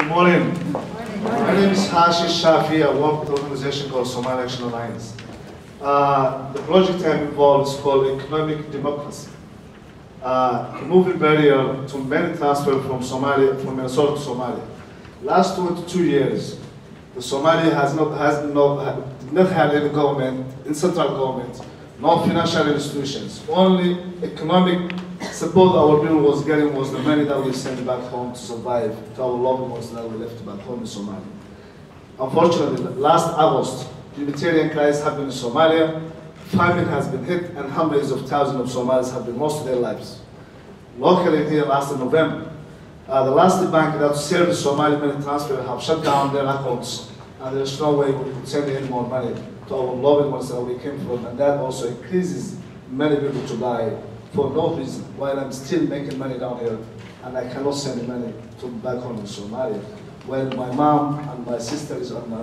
Good morning. My name is Hashish Shafi. I work with an organization called Somali Action Alliance. The project I'm involved is called Economic Democracy. Removing barrier to money transfer from Minnesota to Somalia. Last 22 years, the Somalia has not had any government, in central government, no financial institutions. Only economic support our people was getting was the money that we sent back home to survive, to our loved ones that we left back home in Somalia. Unfortunately, last August, humanitarian crisis happened in Somalia, famine has been hit, and hundreds of thousands of Somalis have been lost their lives. Locally here last November, the last bank that served the Somali money transfer have shut down their accounts, and there's no way we could send any more money to our loved ones that we came from, and that also increases many people to die for no reason, while I'm still making money down here, and I cannot send money to back home in Somalia. When my mom and my sisters and my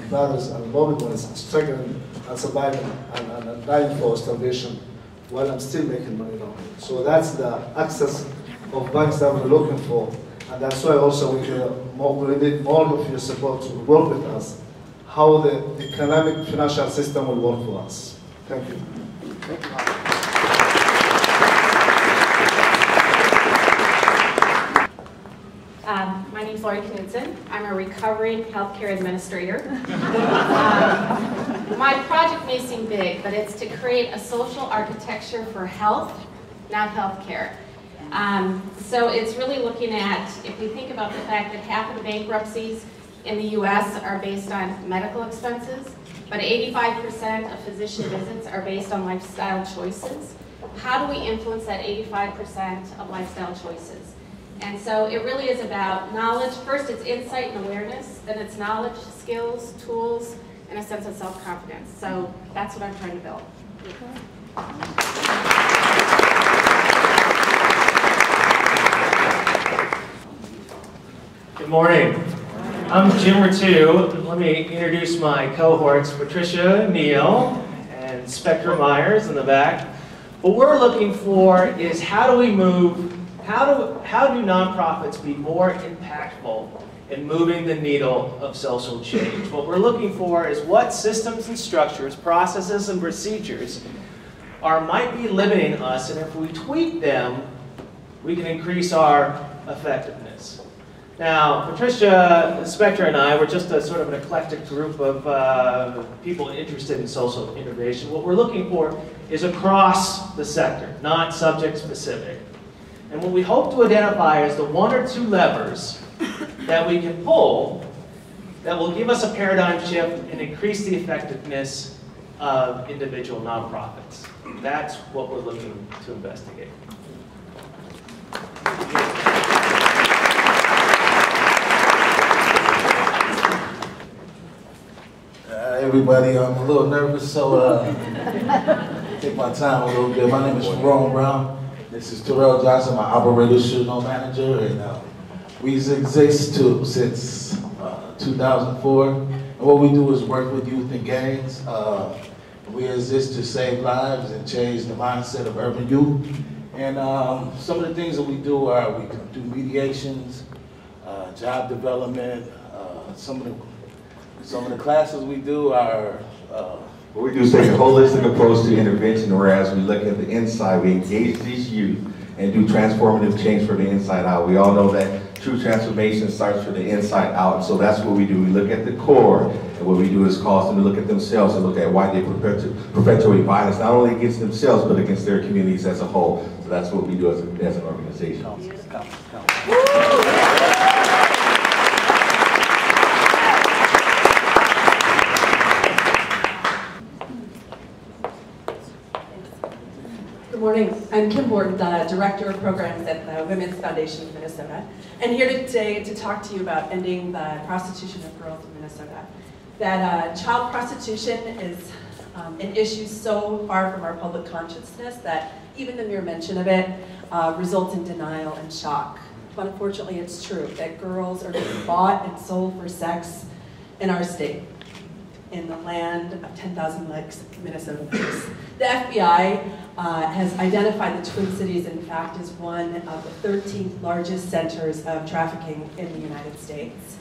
brothers and loved ones are struggling and surviving and dying for starvation, while I'm still making money down here. So that's the access of banks that we're looking for, and that's why also we need more of your support to work with us, how the economic financial system will work for us. Thank you. My name is Lori Knudsen. I'm a recovering healthcare administrator. My project may seem big, but it's to create a social architecture for health, not healthcare. So it's really looking at, if we think about the fact that half of the bankruptcies in the US are based on medical expenses, but 85% of physician visits are based on lifestyle choices. How do we influence that 85% of lifestyle choices? And so it really is about knowledge. First, it's insight and awareness. Then it's knowledge, skills, tools, and a sense of self-confidence. So that's what I'm trying to build. Good morning. I'm Jim Ritu. Let me introduce my cohorts, Patricia Neal and Spectra Myers in the back. What we're looking for is how do nonprofits be more impactful in moving the needle of social change? What we're looking for is what systems and structures, processes and procedures might be limiting us, and if we tweak them, we can increase our effectiveness. Now, Patricia, Spectra, and I, we're just a sort of an eclectic group of people interested in social innovation. What we're looking for is across the sector, not subject specific. And what we hope to identify is the one or two levers that we can pull that will give us a paradigm shift and increase the effectiveness of individual nonprofits. That's what we're looking to investigate. Everybody, I'm a little nervous, so take my time a little bit. My name is Jerome Brown. This is Terrell Johnson, my operational manager, and we exist since 2004. And what we do is work with youth and gangs. We exist to save lives and change the mindset of urban youth. And some of the things that we do are we do mediations, job development. Some of the classes we do are. What we do is take a holistic approach to intervention, whereas we look at the inside, we engage these youth and do transformative change from the inside out. We all know that true transformation starts from the inside out, so that's what we do. We look at the core, and what we do is cause them to look at themselves and look at why they perpetuate violence, not only against themselves, but against their communities as a whole. So that's what we do as an organization. Good morning. I'm Kim Borden, the Director of Programs at the Women's Foundation of Minnesota, and here today to talk to you about ending the prostitution of girls in Minnesota. That child prostitution is an issue so far from our public consciousness that even the mere mention of it results in denial and shock. But unfortunately, it's true that girls are being bought and sold for sex in our state. in the land of 10,000 Lakes, Minnesota Lakes. The FBI has identified the Twin Cities, in fact, as one of the 13th largest centers of trafficking in the United States,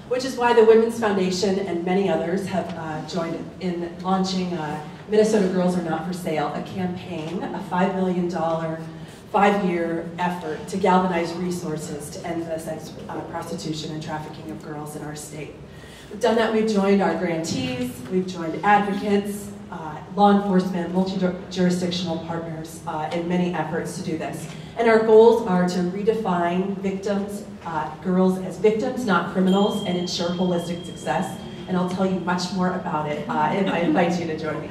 which is why the Women's Foundation and many others have joined in launching Minnesota Girls Are Not for Sale, a campaign, a $5 million 5-year effort to galvanize resources to end the sex prostitution and trafficking of girls in our state. We've done that. We've joined our grantees, we've joined advocates, law enforcement, multi-jurisdictional partners in many efforts to do this. And our goals are to redefine victims, girls as victims, not criminals, and ensure holistic success. And I'll tell you much more about it if I invite you to join me.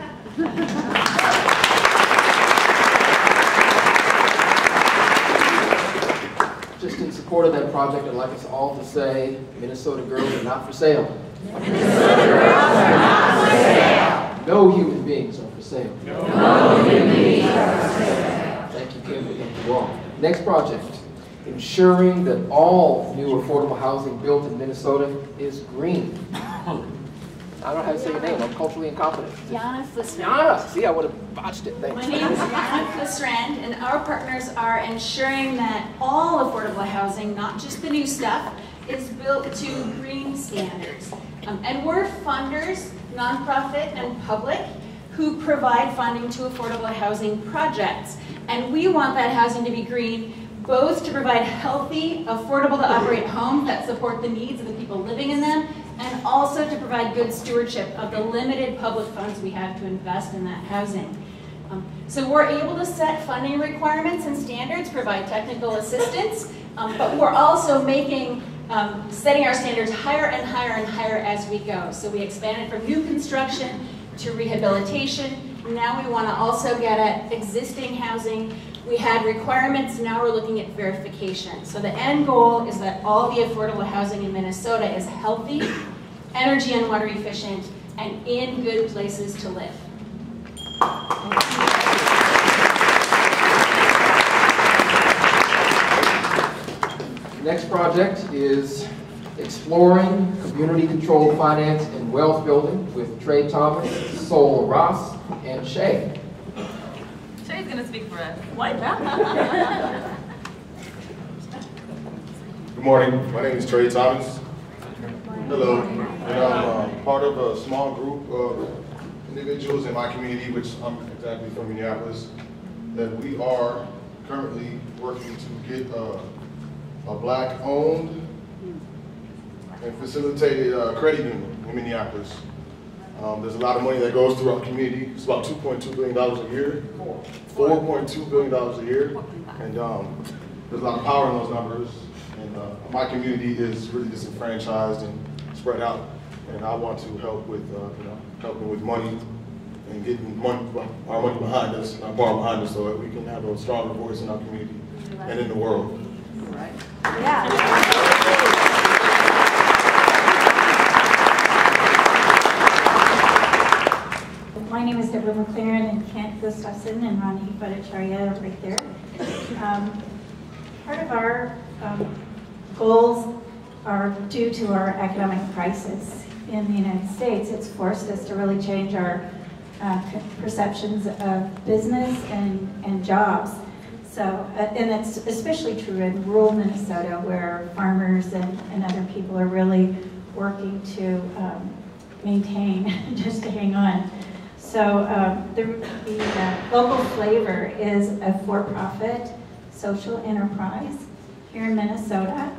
Just in support of that project, I'd like us all to say, Minnesota Girls Are Not for Sale. Minnesota Girls Are Not for Sale. No human beings are for sale. No human beings are for sale. Thank you, Kim. Thank you all. Next project, ensuring that all new affordable housing built in Minnesota is green. I don't know how to say your name. I'm culturally incompetent. Jana Flisrand. Jana! See, I would have botched it. Thanks. My name is Jana Flisrand, and our partners are ensuring that all affordable housing, not just the new stuff, is built to green standards. And we're funders, nonprofit and public, who provide funding to affordable housing projects. And we want that housing to be green, both to provide healthy, affordable to operate homes that support the needs of the people living in them, and also to provide good stewardship of the limited public funds we have to invest in that housing. So we're able to set funding requirements and standards, provide technical assistance, but we're also setting our standards higher and higher and higher as we go. So we expanded from new construction to rehabilitation. Now we want to also get at existing housing. We had requirements, now we're looking at verification. So the end goal is that all the affordable housing in Minnesota is healthy, energy and water efficient, and in good places to live. Next project is exploring community-controlled finance and wealth building with Trey Thomas, Sol Ross, and Shay. Shay's going to speak for us. What? Good morning. My name is Trey Thomas. Hello. And I'm part of a small group of individuals in my community, which I'm exactly from Minneapolis, that we are currently working to get a Black-owned and facilitated credit union in Minneapolis. There's a lot of money that goes through our community. It's about $2.2 billion a year. $4.2 billion a year. And there's a lot of power in those numbers. And my community is really disenfranchised and spread out. And I want to help with, helping with money and getting our money behind us, our bar behind us, so that we can have a stronger voice in our community and in the world. Right. Yeah. My name is Deborah McLaren, and Kent Gustafson and Ronnie Bhattacharya are right there. Part of our goals are due to our economic crisis in the United States. It's forced us to really change our perceptions of business and jobs. So, and that's especially true in rural Minnesota, where farmers and other people are really working to maintain, just to hang on. So the Local Flavor is a for-profit social enterprise here in Minnesota,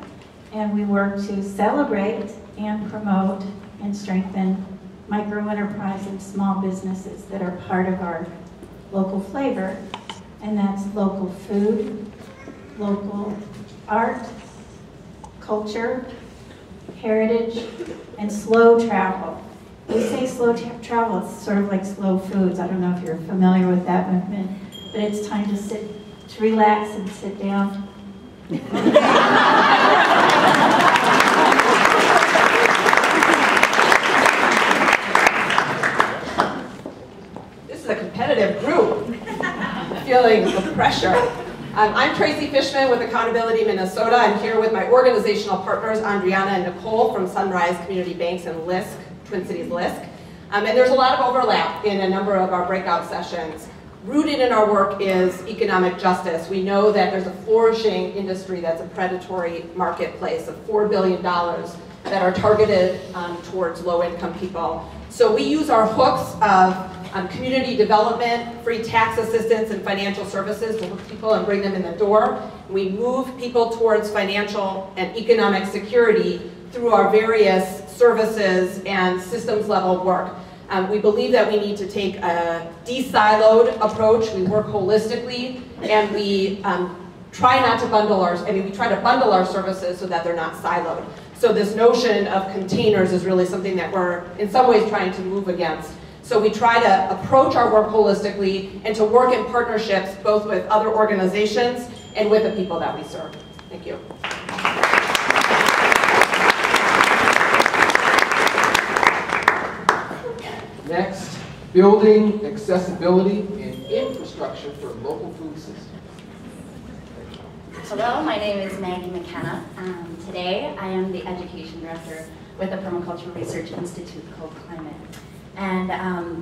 and we work to celebrate and promote and strengthen micro-enterprise and small businesses that are part of our Local Flavor, and that's local food, local art, culture, heritage, and slow travel. We say slow travel, it's sort of like slow foods. I don't know if you're familiar with that movement, but it's time to relax and sit down. This is a competitive group, feeling the pressure. I'm Tracy Fishman with Accountability Minnesota. I'm here with my organizational partners, Andriana and Nicole from Sunrise Community Banks and LISC, Twin Cities LISC. And there's a lot of overlap in a number of our breakout sessions. Rooted in our work is economic justice. We know that there's a flourishing industry that's a predatory marketplace of $4 billion that are targeted towards low-income people. So we use our hooks of community development, free tax assistance, and financial services to hook people and bring them in the door. We move people towards financial and economic security through our various services and systems level work. We believe that we need to take a de-siloed approach. We work holistically, and we try not to bundle we try to bundle our services so that they're not siloed. So this notion of containers is really something that we're in some ways trying to move against. So we try to approach our work holistically and to work in partnerships both with other organizations and with the people that we serve. Thank you. Next, building accessibility and infrastructure for local food systems. Hello, my name is Maggie McKenna. Today I am the Education Director with the Permaculture Research Institute called Climate. And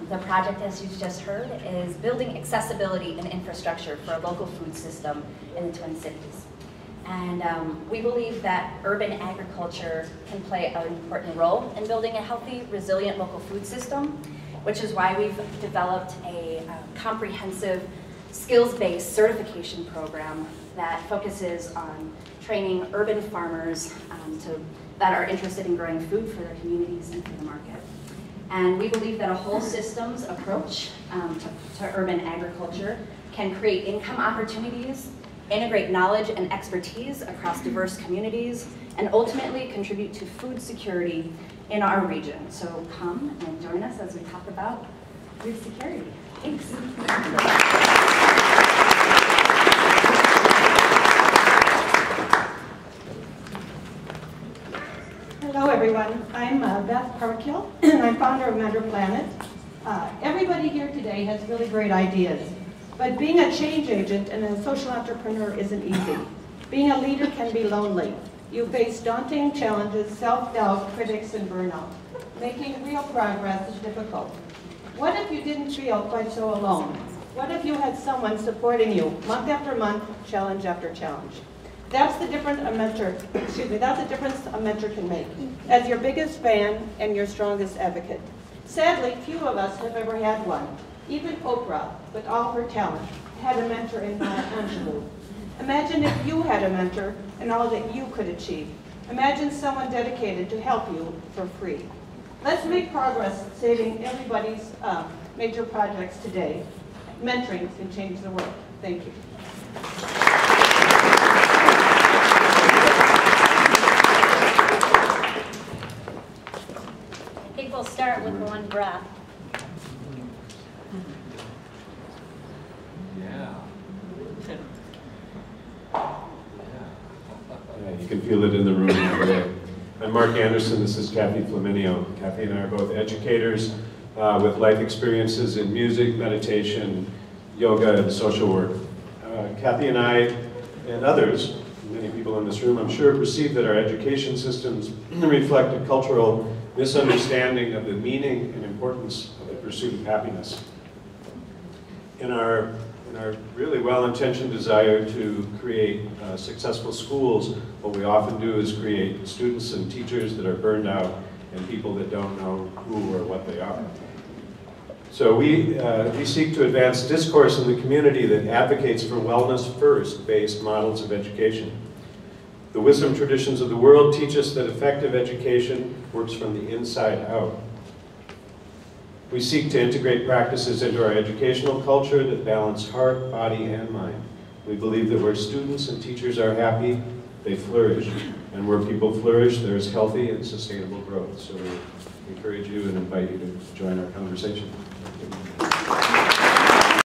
the project, as you've just heard, is building accessibility and infrastructure for a local food system in the Twin Cities. And we believe that urban agriculture can play an important role in building a healthy, resilient local food system, which is why we've developed a comprehensive skills-based certification program that focuses on training urban farmers that are interested in growing food for their communities and for the market. And we believe that a whole systems approach to urban agriculture can create income opportunities, integrate knowledge and expertise across diverse communities, and ultimately contribute to food security in our region. So come and join us as we talk about food security. Thanks. Hello everyone, I'm Beth Parkhill, and I'm founder of Mentor Planet. Everybody here today has really great ideas, but being a change agent and a social entrepreneur isn't easy. Being a leader can be lonely. You face daunting challenges, self-doubt, critics, and burnout. Making real progress is difficult. What if you didn't feel quite so alone? What if you had someone supporting you month after month, challenge after challenge? That's the difference a mentor can make, as your biggest fan and your strongest advocate. Sadly, few of us have ever had one. Even Oprah, with all her talent, had a mentor in Maya Angelou. Imagine if you had a mentor and all that you could achieve. Imagine someone dedicated to help you for free. Let's make progress saving everybody's major projects today. Mentoring can change the world. Thank you. I think we'll start with one breath. Yeah, you can feel it in the room today. I'm Mark Anderson, this is Kathy Flaminio. Kathy and I are both educators with life experiences in music, meditation, yoga, and social work. Kathy and I, and others, many people in this room, I'm sure, perceive that our education systems reflect a cultural misunderstanding of the meaning and importance of the pursuit of happiness. In our really well-intentioned desire to create successful schools, what we often do is create students and teachers that are burned out and people that don't know who or what they are. So we seek to advance discourse in the community that advocates for wellness-first based models of education. The wisdom traditions of the world teach us that effective education works from the inside out. We seek to integrate practices into our educational culture that balance heart, body, and mind. We believe that where students and teachers are happy, they flourish. And where people flourish, there is healthy and sustainable growth. So we encourage you and invite you to join our conversation. Thank you.